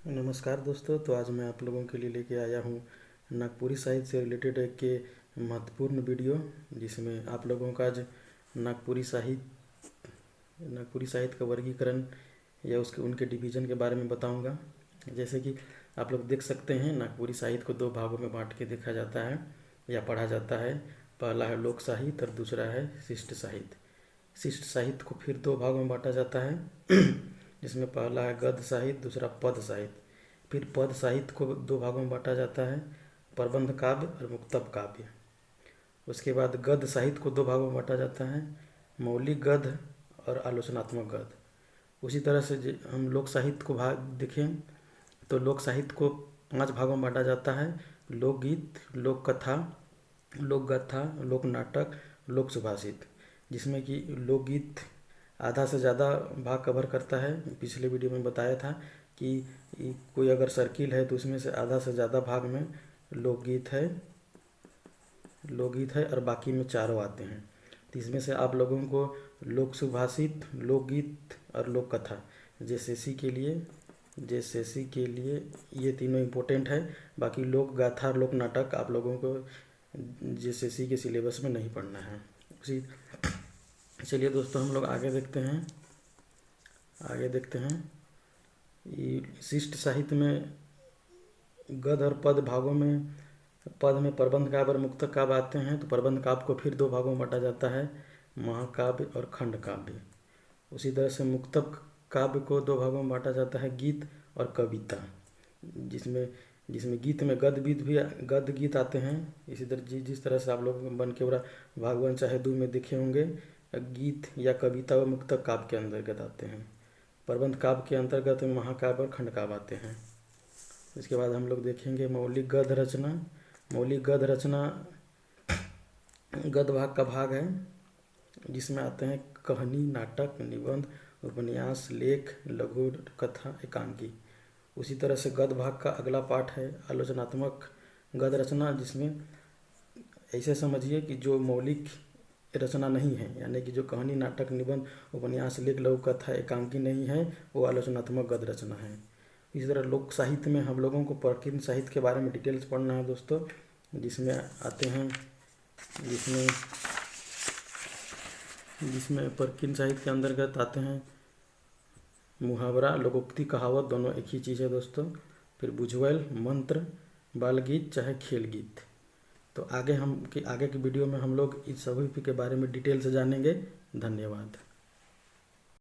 नमस्कार दोस्तों। तो आज मैं आप लोगों के लिए लेके आया हूँ नागपुरी साहित्य से रिलेटेड एक के महत्वपूर्ण वीडियो, जिसमें आप लोगों का आज नागपुरी साहित्य का वर्गीकरण या उसके उनके डिवीज़न के बारे में बताऊंगा। जैसे कि आप लोग देख सकते हैं, नागपुरी साहित्य को दो भागों में बांट के देखा जाता है या पढ़ा जाता है। पहला है लोक साहित्य और दूसरा है शिष्ट साहित्य। शिष्ट साहित्य को फिर दो भागों में बांटा जाता है जिसमें पहला है गद्य साहित्य, दूसरा पद साहित्य। फिर पद साहित्य को दो भागों में बांटा जाता है, प्रबंध काव्य और मुक्तक काव्य। उसके बाद गद्य साहित्य को दो भागों में बांटा जाता है, मौलिक गद्य और आलोचनात्मक गद्य। उसी तरह से हम लोक साहित्य को भाग देखें तो लोक साहित्य को 5 भागों में बांटा जाता है, लोकगीत, लोक कथा, लोक गाथा, लोक नाटक, लोक सुभाषित। जिसमें कि लोकगीत आधा से ज़्यादा भाग कवर करता है। पिछले वीडियो में बताया था कि कोई अगर सर्किल है तो उसमें से आधा से ज़्यादा भाग में लोकगीत है और बाकी में चारों आते हैं। तो इसमें से आप लोगों को लोक सुभाषित, लोकगीत और लोक कथा जेएसएससी के लिए ये तीनों इम्पोर्टेंट है। बाकी लोक गाथा और लोक नाटक आप लोगों को जेएसएससी के सिलेबस में नहीं पढ़ना है। चलिए दोस्तों, हम लोग आगे देखते हैं। शिष्ट साहित्य में गद्य और पद भागों में, पद में प्रबंध काव्य और मुक्तक काव्य आते हैं। तो प्रबंध काव्य को फिर दो भागों में बांटा जाता है, महाकाव्य और खंड काव्य। उसी तरह से मुक्तक काव्य को दो भागों में बांटा जाता है, गीत और कविता, जिसमें गीत में गद्य गीत आते हैं। इसी तरह जिस तरह से आप लोग बन के भाग 1 चाहे 2 में देखे होंगे, गीत या कविता व मुक्तक काव्य के अंतर्गत आते हैं। प्रबंध काव्य के अंतर्गत महाकाव्य और खंड काव्य आते हैं। इसके बाद हम लोग देखेंगे मौलिक गद्य रचना। मौलिक गद्य रचना गद्य भाग का भाग है, जिसमें आते हैं कहानी, नाटक, निबंध, उपन्यास, लेख, लघु कथा, एकांकी। उसी तरह से गद्य भाग का अगला पार्ट है आलोचनात्मक गद्य रचना, जिसमें ऐसे समझिए कि जो मौलिक रचना नहीं है, यानी कि जो कहानी, नाटक, निबंध, उपन्यास, लेख, लघु कथा, एकांकी नहीं है, वो आलोचनात्मक गद्य रचना है। इसी तरह लोक साहित्य में हम लोगों को प्राचीन साहित्य के बारे में डिटेल्स पढ़ना है दोस्तों, जिसमें प्राचीन साहित्य के अंतर्गत आते हैं मुहावरा, लोकोक्ति, कहावत, दोनों एक ही चीज़ है दोस्तों। फिर बुझवेल, मंत्र, बाल गीत चाहे खेल गीत। तो आगे की वीडियो में हम लोग इस सभी के बारे में डिटेल से जानेंगे। धन्यवाद।